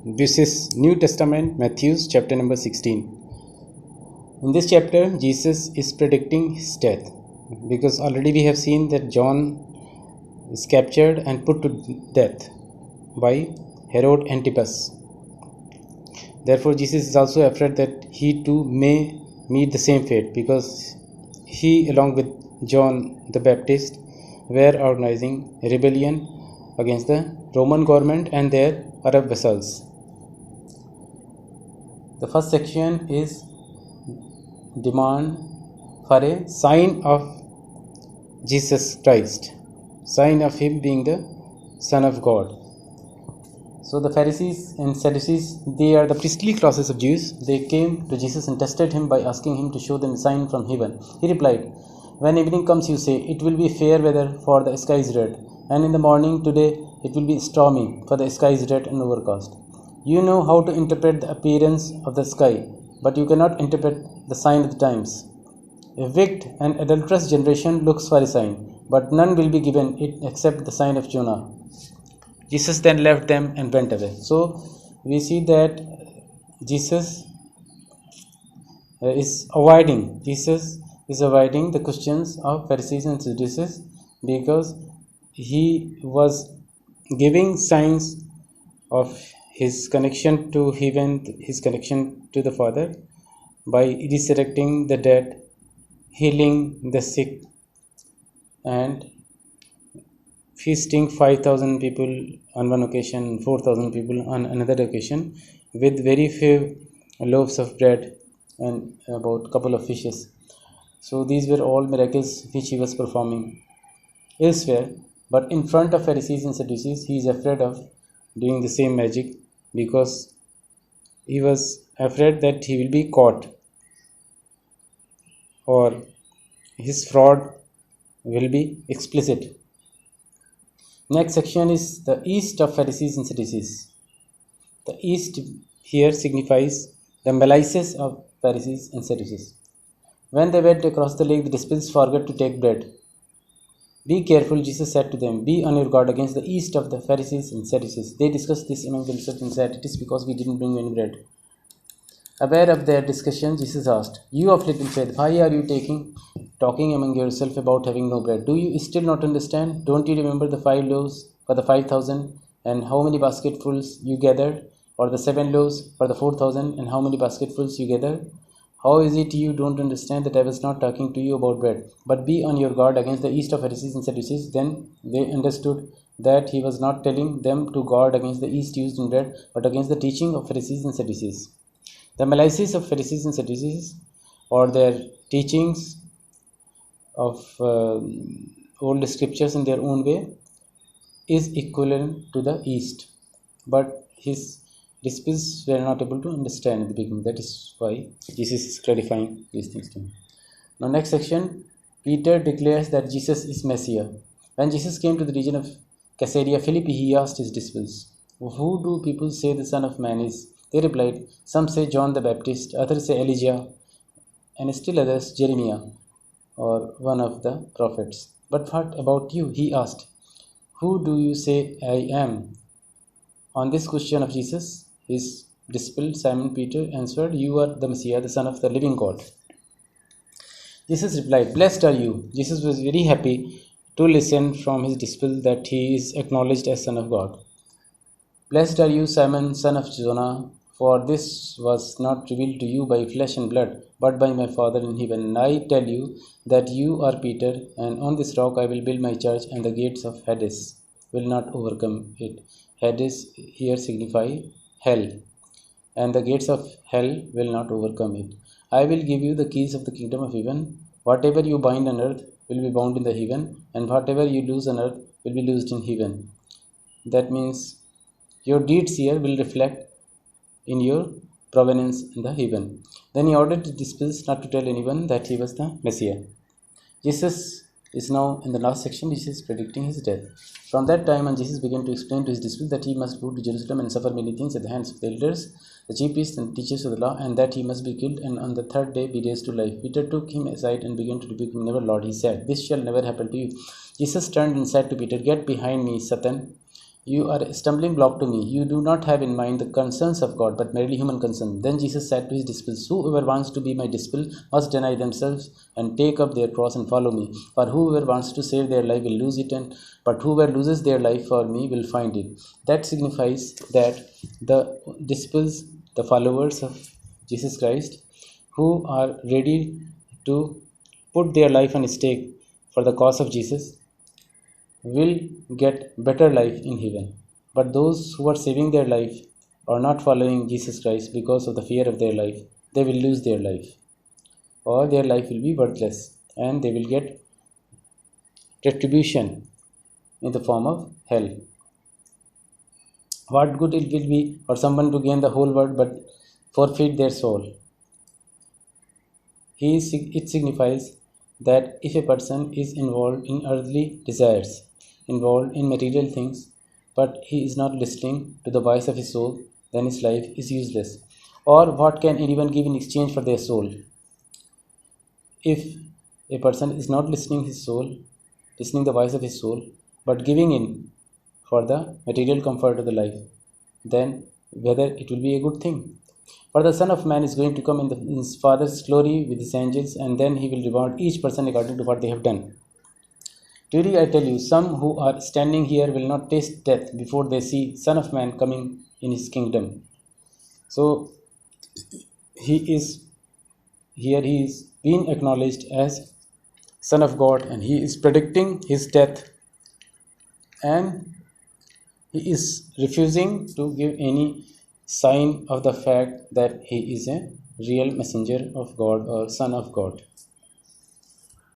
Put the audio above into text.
This is New Testament, Matthew chapter number 16. In this chapter, Jesus is predicting his death, because already we have seen that John is captured and put to death by Herod Antipas. Therefore, Jesus is also afraid that he too may meet the same fate, because he, along with John the Baptist, were organizing a rebellion against the Roman government and their Arab vassals. The first section is demand for a sign of Jesus Christ, sign of him being the Son of God. So the Pharisees and Sadducees, they are the priestly classes of Jews. They came to Jesus and tested him by asking him to show them a sign from heaven. He replied, "When evening comes, you say, it will be fair weather, for the sky is red. And in the morning today, it will be stormy, for the sky is red and overcast. You know how to interpret the appearance of the sky, but you cannot interpret the sign of the times. A wicked and adulterous generation looks for a sign, but none will be given it except the sign of Jonah." Jesus then left them and went away. So we see that Jesus is avoiding the questions of Pharisees and Sadducees, because he was giving signs of his connection to heaven, his connection to the Father, by resurrecting the dead, healing the sick, and feasting 5,000 people on one occasion, 4,000 people on another occasion, with very few loaves of bread and about a couple of fishes. So these were all miracles which he was performing elsewhere, but in front of Pharisees and Sadducees, he is afraid of doing the same magic, because he was afraid that he will be caught, or his fraud will be explicit. Next section is the east of Pharisees and Sadducees. The east here signifies the malices of Pharisees and Sadducees. When they went across the lake, the disciples forgot to take bread. "Be careful," Jesus said to them. "Be on your guard against the yeast of the Pharisees and Sadducees." They discussed this among themselves and said, "It is because we didn't bring any bread." Aware of their discussion, Jesus asked, "You of little faith, why are you talking among yourselves about having no bread? Do you still not understand? Don't you remember the 5 loaves for the 5,000, and how many basketfuls you gathered? Or the 7 loaves for the 4,000, and how many basketfuls you gathered? How is it you don't understand that I was not talking to you about bread? But be on your guard against the yeast of Pharisees and Sadducees." Then they understood that he was not telling them to guard against the yeast used in bread, but against the teaching of Pharisees and Sadducees. The malices of Pharisees and Sadducees, or their teachings of old scriptures in their own way, is equivalent to the yeast, but his disciples were not able to understand in the beginning. That is why Jesus is clarifying these things to him. Now, next section, Peter declares that Jesus is Messiah. When Jesus came to the region of Caesarea Philippi, he asked his disciples, "Who do people say the Son of Man is?" They replied, "Some say John the Baptist, others say Elijah, and still others Jeremiah, or one of the prophets. But what about you?" he asked. "Who do you say I am?" On this question of Jesus, his disciple Simon Peter answered, "You are the Messiah, the Son of the living God." Jesus replied, "Blessed are you." Jesus was very happy to listen from his disciple that he is acknowledged as Son of God. "Blessed are you, Simon, son of Jonah, for this was not revealed to you by flesh and blood, but by my Father in heaven. And I tell you that you are Peter, and on this rock I will build my church, and the gates of Hades will not overcome it." Hades here signify hell, and the gates of hell will not overcome it. "I will give you the keys of the kingdom of heaven. Whatever you bind on earth will be bound in the heaven, and whatever you loose on earth will be loosed in heaven." That means your deeds here will reflect in your provenance in the heaven. Then he ordered the disciples not to tell anyone that he was the Messiah. Jesus is now in the last section. Jesus is predicting his death. From that time on, Jesus began to explain to his disciples that he must go to Jerusalem and suffer many things at the hands of the elders, the chief priests, and teachers of the law, and that he must be killed and on the 3rd day be raised to life. Peter took him aside and began to rebuke him. "Never, Lord," he said, "this shall never happen to you." Jesus turned and said to Peter, "Get behind me, Satan. You are a stumbling block to me. You do not have in mind the concerns of God, but merely human concerns. Then Jesus said to his disciples, whoever wants to be my disciple must deny themselves and take up their cross and follow me. For whoever wants to save their life will lose it, but whoever loses their life for me will find it. That signifies that the disciples, the followers of Jesus Christ, who are ready to put their life on stake for the cause of Jesus, will get better life in heaven. But those who are saving their life or not following Jesus Christ because of the fear of their life, they will lose their life, or their life will be worthless, and they will get retribution in the form of hell. What good it will be for someone to gain the whole world but forfeit their soul? It signifies that if a person is involved in earthly desires, involved in material things, but he is not listening to the voice of his soul, then his life is useless. Or what can anyone give in exchange for their soul? If a person is not listening the voice of his soul, but giving in for the material comfort of the life, then whether it will be a good thing. For the Son of Man is going to come in his Father's glory with his angels, and then he will reward each person according to what they have done. Truly I tell you, some who are standing here will not taste death before they see Son of Man coming in his kingdom. So he is he is being acknowledged as Son of God, and he is predicting his death, and he is refusing to give any sign of the fact that he is a real messenger of God or Son of God.